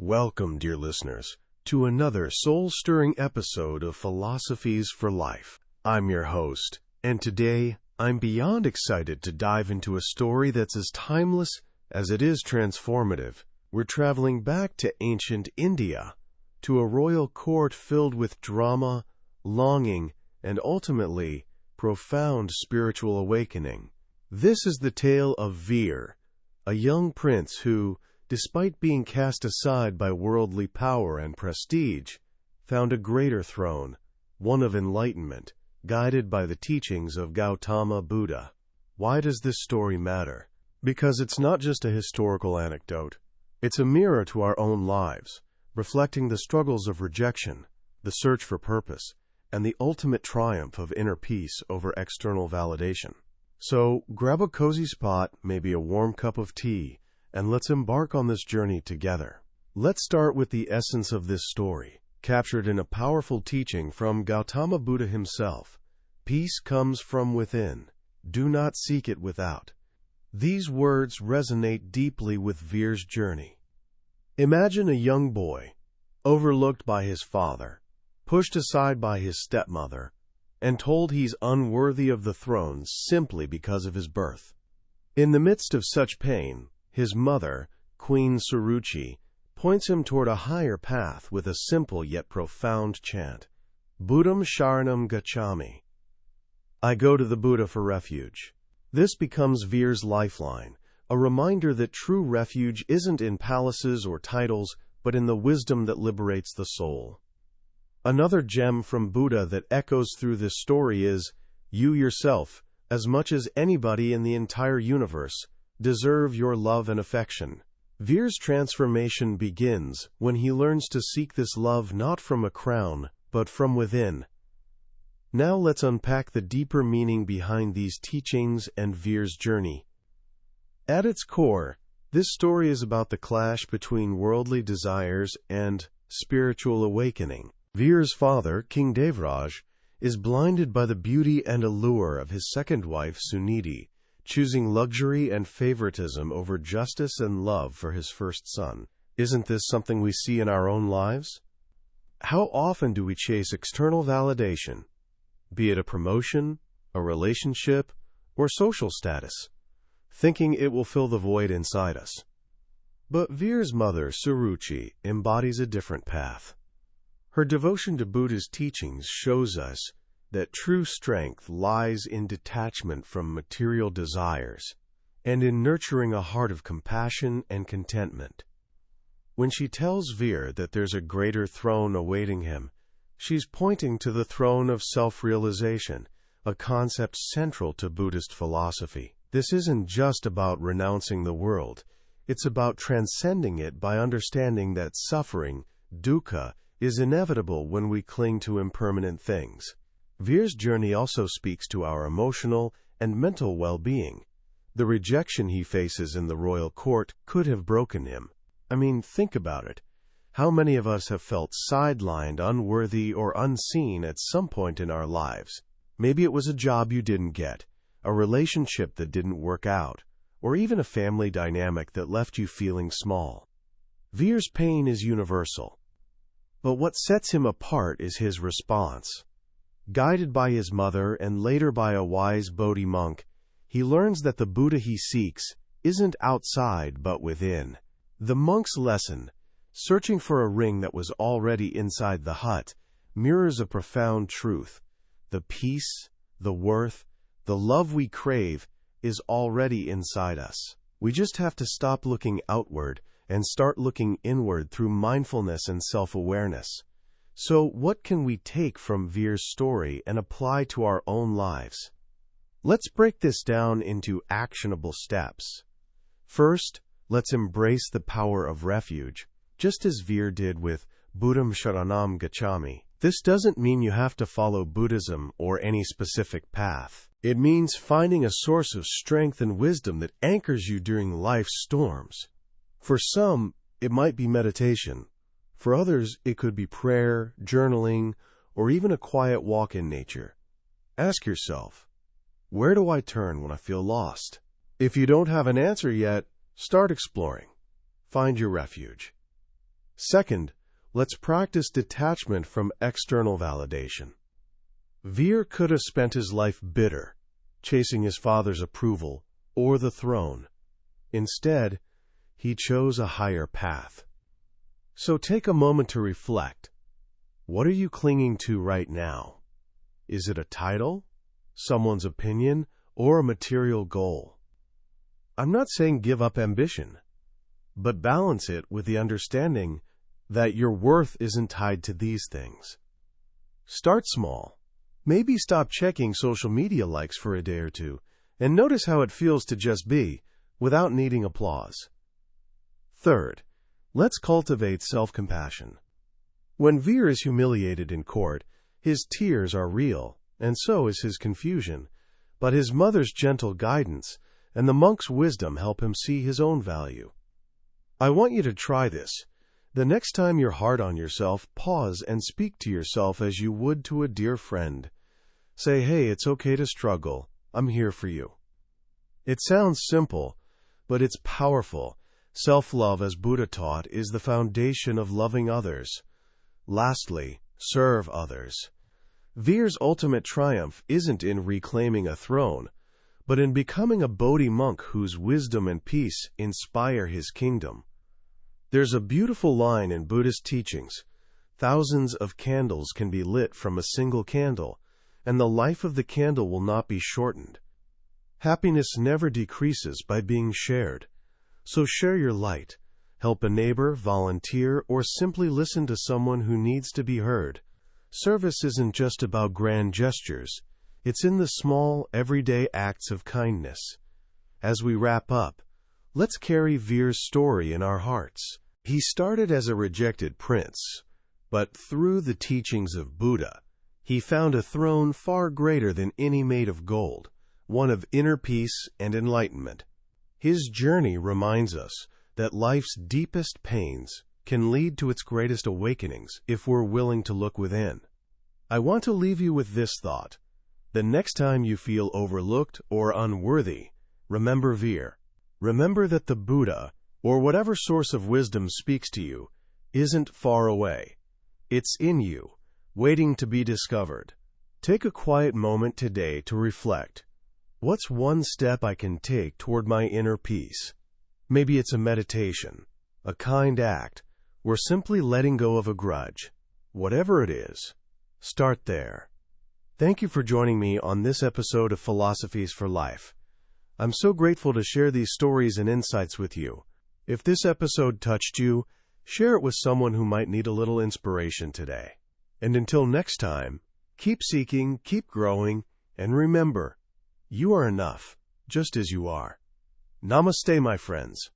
Welcome, dear listeners, to another soul-stirring episode of Philosophies for Life. I'm your host, and today I'm beyond excited to dive into a story that's as timeless as it is transformative. We're traveling back to ancient India, to a royal court filled with drama, longing, and ultimately, profound spiritual awakening. This is the tale of Veer, a young prince who, despite being cast aside by worldly power and prestige, found a greater throne, one of enlightenment, guided by the teachings of Gautama Buddha. Why does this story matter? Because it's not just a historical anecdote. It's a mirror to our own lives, reflecting the struggles of rejection, the search for purpose, and the ultimate triumph of inner peace over external validation. So, grab a cozy spot, maybe a warm cup of tea, and let's embark on this journey together. Let's start with the essence of this story, captured in a powerful teaching from Gautama Buddha himself. Peace comes from within. Do not seek it without. These words resonate deeply with Veer's journey. Imagine a young boy, overlooked by his father, pushed aside by his stepmother, and told he's unworthy of the throne simply because of his birth. In the midst of such pain, his mother, Queen Suruchi, points him toward a higher path with a simple yet profound chant, Buddham Sharanam Gacchami. I go to the Buddha for refuge. This becomes Veer's lifeline, a reminder that true refuge isn't in palaces or titles, but in the wisdom that liberates the soul. Another gem from Buddha that echoes through this story is, you yourself, as much as anybody in the entire universe, deserve your love and affection. Veer's transformation begins when he learns to seek this love not from a crown, but from within. Now let's unpack the deeper meaning behind these teachings and Veer's journey. At its core, this story is about the clash between worldly desires and spiritual awakening. Veer's father, King Devraj, is blinded by the beauty and allure of his second wife, Suniti, choosing luxury and favoritism over justice and love for his first son. Isn't this something we see in our own lives? How often do we chase external validation, be it a promotion, a relationship, or social status, thinking it will fill the void inside us? But Veer's mother, Suruchi, embodies a different path. Her devotion to Buddha's teachings shows us that true strength lies in detachment from material desires and in nurturing a heart of compassion and contentment. When she tells Veer that there's a greater throne awaiting him, she's pointing to the throne of self-realization, a concept central to Buddhist philosophy. This isn't just about renouncing the world. It's about transcending it by understanding that suffering, dukkha, is inevitable when we cling to impermanent things. Veer's journey also speaks to our emotional and mental well-being. The rejection he faces in the royal court could have broken him. I mean, think about it. How many of us have felt sidelined, unworthy, or unseen at some point in our lives? Maybe it was a job you didn't get, a relationship that didn't work out, or even a family dynamic that left you feeling small. Veer's pain is universal. But what sets him apart is his response. Guided by his mother and later by a wise Bodhi monk, he learns that the Buddha he seeks isn't outside but within. The monk's lesson, searching for a ring that was already inside the hut, mirrors a profound truth. The peace, the worth, the love we crave is already inside us. We just have to stop looking outward and start looking inward through mindfulness and self-awareness. So, what can we take from Veer's story and apply to our own lives? Let's break this down into actionable steps. First, let's embrace the power of refuge, just as Veer did with Buddham Sharanam Gacchami. This doesn't mean you have to follow Buddhism or any specific path. It means finding a source of strength and wisdom that anchors you during life's storms. For some, it might be meditation. For others, it could be prayer, journaling, or even a quiet walk in nature. Ask yourself, where do I turn when I feel lost? If you don't have an answer yet, start exploring. Find your refuge. Second, let's practice detachment from external validation. Veer could have spent his life bitter, chasing his father's approval or the throne. Instead, he chose a higher path. So take a moment to reflect. What are you clinging to right now? Is it a title, someone's opinion, or a material goal? I'm not saying give up ambition, but balance it with the understanding that your worth isn't tied to these things. Start small. Maybe stop checking social media likes for a day or two, and notice how it feels to just be, without needing applause. Third, let's cultivate self-compassion. When Veer is humiliated in court, his tears are real, and so is his confusion, but his mother's gentle guidance and the monk's wisdom help him see his own value. I want you to try this. The next time you're hard on yourself, pause and speak to yourself as you would to a dear friend. Say, hey, it's okay to struggle. I'm here for you. It sounds simple, but it's powerful. Self-love, as Buddha taught, is the foundation of loving others. Lastly, serve others. Veer's ultimate triumph isn't in reclaiming a throne, but in becoming a Bodhi monk whose wisdom and peace inspire his kingdom. There's a beautiful line in Buddhist teachings: thousands of candles can be lit from a single candle, and the life of the candle will not be shortened. Happiness never decreases by being shared. So share your light. Help a neighbor, volunteer, or simply listen to someone who needs to be heard. Service isn't just about grand gestures. It's in the small, everyday acts of kindness. As we wrap up, let's carry Veer's story in our hearts. He started as a rejected prince, but through the teachings of Buddha, he found a throne far greater than any made of gold, one of inner peace and enlightenment. His journey reminds us that life's deepest pains can lead to its greatest awakenings if we're willing to look within. I want to leave you with this thought. The next time you feel overlooked or unworthy, remember Veer. Remember that the Buddha, or whatever source of wisdom speaks to you, isn't far away. It's in you, waiting to be discovered. Take a quiet moment today to reflect. What's one step I can take toward my inner peace? Maybe it's a meditation, a kind act, or simply letting go of a grudge. Whatever it is, start there. Thank you for joining me on this episode of Philosophies for Life. I'm so grateful to share these stories and insights with you. If this episode touched you, share it with someone who might need a little inspiration today. And until next time, keep seeking, keep growing, and remember, you are enough, just as you are. Namaste, my friends.